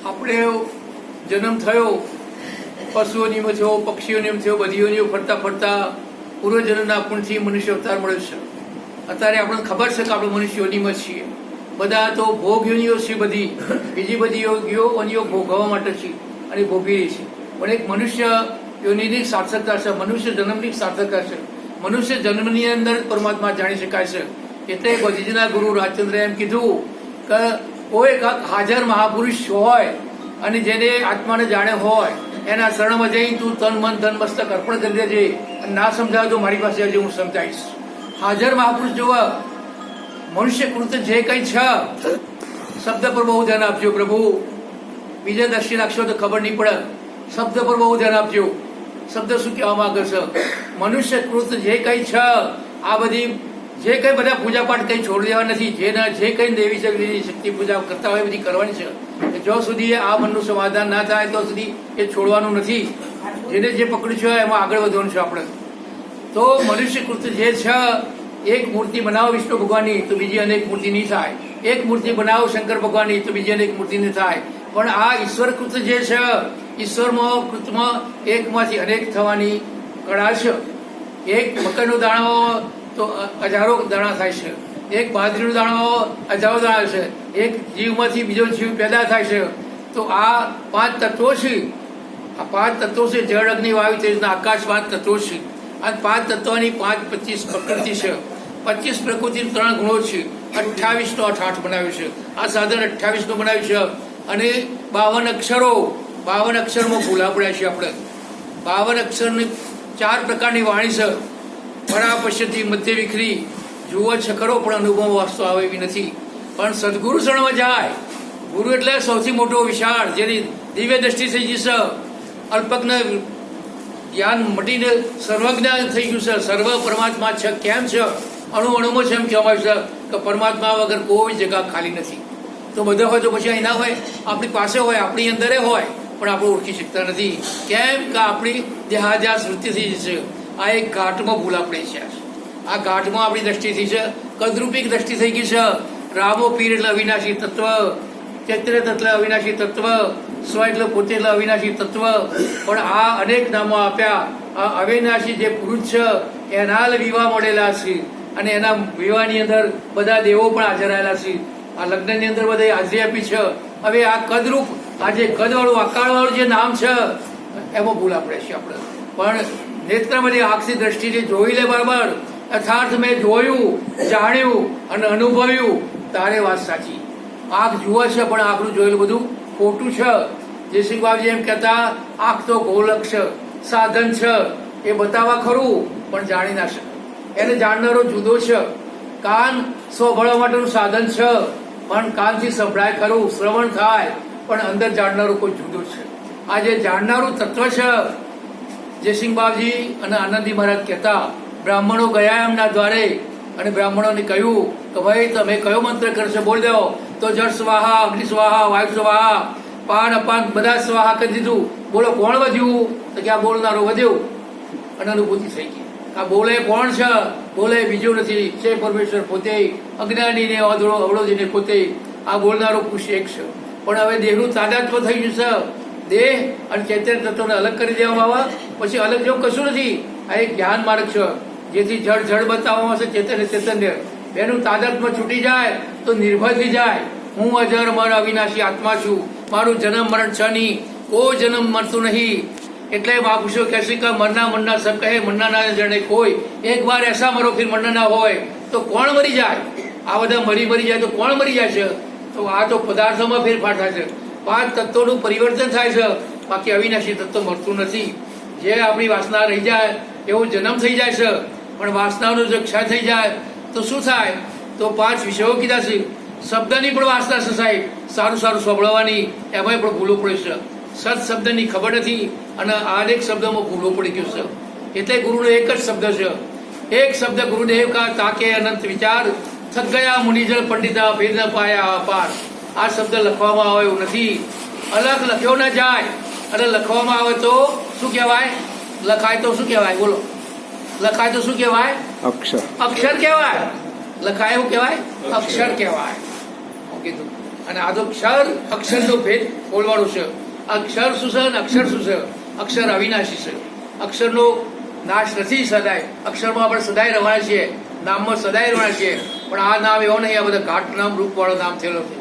આપણે જન્મ થયો, પશુઓની થયો, પક્ષીઓની થયો, બધીઓની ફરતા ફરતા પૂર્વજન્મના પુણ્યથી મનુષ્ય અવતાર મળ્યો છે. અત્યારે આપણને ખબર છે કે આપણે મનુષ્ય યોનિમાં છીએ. બધા તો ભોગ યોનિઓ છે, બધી બીજી બધી યોનિઓ ભોગવવા માટે છે અને ભોગવી રહી છે. પણ એક મનુષ્ય યોનિની સાર્થકતા છે, મનુષ્ય જન્મની સાર્થકતા છે. મનુષ્ય જન્મની અંદર પરમાત્મા જાણી શકાય છે. એટલે બધી ગુરુ રાજચંદ્ર એમ કીધું કે કોઈ હાજર મહાપુરુષ હોય અને જેને આત્માને જાણે હોય એના શરણમાં જઈ તું તન મન ધન મસ્તક અર્પણ કરી દેજે. ના સમજાવ તો મારી પાસે આજે હું સમજાવીશ. હાજર મહાપુરુષ જોવા મનુષ્ય કૃત જે કંઈ છે, શબ્દ પર બહુ ધ્યાન આપજો પ્રભુ. બીજા દ્રષ્ટિ રાખશો તો ખબર નહીં પડે. શબ્દ પર બહુ ધ્યાન આપજો. શબ્દ શું કહેવા માંગે છે? મનુષ્ય કૃત જે કંઈ છે, આ બધી જે કંઈ બધા પૂજાપાઠ કંઈ છોડી દેવા નથી. જે કંઈ દેવી શક્તિ પૂજા કરતા હોય બધી કરવાની છે. જો સુધી આ મનનું સમાધાન ના થાય તો સુધી એ છોડવાનું નથી. જેને જે પકડ્યું છે એમાં આગળ વધવાનું છે આપણે. તો મનુષ્ય કૃત જે છે, એક મૂર્તિ બનાવો વિષ્ણુ ભગવાનની તો બીજી અનેક મૂર્તિ નહીં થાય. એક મૂર્તિ બનાવો શંકર ભગવાનની તો બીજી અનેક મૂર્તિ નહીં થાય. પણ આ ઈશ્વર કૃત જે છે, ઈશ્વરમાં કૃતમાં એકમાંથી અનેક થવાની કળા છે. એક મકરનો દાણો તો હજારો દાણા થાય છે. એક બાજરીનો દાણો હજારો દાણા છે. એક જીવમાંથી બીજો જીવ પેદા થાય છે. તો આ 5 તત્વો છે. આ 5 તત્વો છે, જળ અગ્નિ વાયુ તેજના આકાશ 5 તત્વો છે. આ 5 તત્વોની 25 પ્રકૃતિ છે. 25 પ્રકૃતિ 3 ગુણો છે. 28 નો 8 બનાવ્યું છે. આ સાધન 28 નું બનાવ્યું છે. અને 52 અક્ષરો, 52 અક્ષરમાં ભૂલા પડ્યા છે આપણે. 52 અક્ષરની 4 પ્રકારની વાણી છે. પરા પશ્યથી મધ્ય વિખરી, જુઓ છે ખરો પણ અનુભવ વાસ્તુ આવે એવી નથી. પણ સદગુરુ શરણમાં જાય. ગુરુ એટલે સૌથી મોટો વિશાળ, જેની દિવ્ય દ્રષ્ટિ થઈ જશે. અલ્પજ્ઞ જ્ઞાન મટીને સર્વજ્ઞ થઈ ગયું છે. સર્વ પરમાત્મા છે. કેમ છે? અણુ અણુમાં છે એમ કહેવામાં આવ્યું છે કે પરમાત્મા વગર કોઈ જગ્યા ખાલી નથી. તો બધા હોય તો પછી અહીં ના હોય, આપણી પાસે હોય, આપણી અંદર હોય, પણ આપણે ઓળખી શકતા નથી. કેમ કે આપણી દેહાદ્યાસ વૃત્તિ થઈ જશે. આ એક ઘાટમાં ભૂલા પડે છે. આ ઘાટમાં આપણી દ્રષ્ટિ થઈ છે, કદરૂપી દ્રષ્ટિ થઈ ગઈ છે. રામો પીર એટલે અવિનાશી તત્વ, ચૈત્ય તત્વ અવિનાશી તત્વ, સ્વ એટલે પોતે એટલે અવિનાશી તત્વ. પણ આ અનેક નામો આપ્યા. આ અવિનાશી જે પુરુષ છે એના વિવાહ મળેલા છે. અને એના વિવાહની અંદર બધા દેવો પણ હાજર રહેલા છે. આ લગ્નની અંદર બધા હાજરી આપી છે. હવે આ કદરૂપ, આ જે કદવાળું આકારવાળું જે નામ છે એમાં ભૂલા પડે છે આપણે. પણ નેત્રમાંથી આંખની દ્રષ્ટિથી જોઈ લે બરાબર. યથાર્થ મેં જોયું, જાણ્યું અને અનુભવ્યું તારે વાત સાચી. આંખ જુએ છે પણ આંખનું જોયેલું બધું ખોટું છે. જયસિંહ બાબજી એમ કહેતા, આંખ તો ગોલક છે, સાધન છે, એ બતાવવા ખરું પણ જાણી ના શકે. એને જાણનારો જુદો છે. કાન સાંભળવા માટેનું સાધન છે, પણ કાનથી સંભળાય ખરું, શ્રવણ થાય, પણ અંદર જાણનારો કોઈ જુદો છે. આ જે જાણનારું તત્વ છે, જયસિંહ બાબજી અને આનંદી મહારાજ કહેતા, બ્રાહ્મણો ગયા એમના દ્વારે અને બ્રાહ્મણોને કહ્યું કે ભાઈ તમે કયો મંત્ર કરશો બોલ દો. તો જળ સ્વાહા, અગ્નિ સ્વાહા, વાયુ સ્વાહા, પાન અપાન બધા સ્વાહા કરી દીધું. બોલો કોણ વધ્યું? તો કે આ બોલનારો વધ્યો. અને અનુભૂતિ થઈ ગઈ. આ બોલે કોણ છે? બોલે બીજું નથી, છે પરમેશ્વર પોતે. અજ્ઞાનીને અવળોજીને પોતે. આ બોલનારો પુરુષ એક છે. પણ હવે દેહનું તાદાત્મ્ય થઈ ગયું છે. દેહ અને ચૈતન્ય તત્વોને અલગ કરી દેવામાં આવે પછી અલગ જેવું કશું નથી. આ એક જ્ઞાન માર્ગ છે, જેથી જળ જળ બતાવવામાં આવશે, ચેતન ચૈતન્ય. બેનું તાદાત્મ્ય છૂટી જાય તો નિર્ભય થઈ જાય. હું અજર મર અવિનાશી આત્મા છું. મારું જન્મ મરણ છે નહીં, કોઈ જન્મ મળતું નહીં. એટલે મહાપુરુષો કહે છે કે મરના મરના સબ કહે, મરના ના જણે કોઈ. એક વાર એસા મરો ફિર મરના ના હોય. તો કોણ મરી જાય? આ બધા મરી જાય તો કોણ મરી જાય છે? તો આ તો પદાર્થોમાં ફેરફાર થાય છે. 5 તત્વોનું પરિવર્તન થાય છે, બાકી અવિનાશી તત્વ મળતું નથી. જે આપણી વાસના રહી જાય એવો જન્મ થઈ જાય છે. પણ વાસનાનો જો ક્ષય થઈ જાય તો શું થાય? તો 5 વિષયો કીધા છે. શબ્દની પણ વાસના છે સાહેબ, સારું સારું સાંભળવાની, એમાંય પણ ભૂલો પડે છે. સત શબ્દની ખબર નથી અને અનેક શબ્દમાં ભૂલો પડી ગયું છે. એટલે ગુરુનો એક જ શબ્દ છે. એક શબ્દ ગુરુદેવ કા તાકે અનંત વિચાર, થક ગયા મુનિજન પંડિતા ભેદ ન પાયા અપાર. આ શબ્દ લખવામાં આવે એવું નથી. અલગ લખ્યો ના જાય. અને લખવામાં આવે તો શું કહેવાય? લખાય તો શું કહેવાય? બોલો. લખાય તો શું કહેવાય? અક્ષર. અક્ષર કહેવાય. લખાય એવું કહેવાય? અક્ષર કહેવાય. કીધું. અને આ તો અક્ષરનો ભેદ બોલવાનો છે. અક્ષર શું છે અને અક્ષર શું છે? અક્ષર અવિનાશી છે. અક્ષરનો નાશ નથી સદાય. અક્ષરમાં આપણે સદાય રહેવાના છીએ, નામમાં સદાય રહેવાના છીએ. પણ આ નામ એવો નહીં, આ બધા ઘાટ નામ રૂપવાળો નામ થયેલો છે.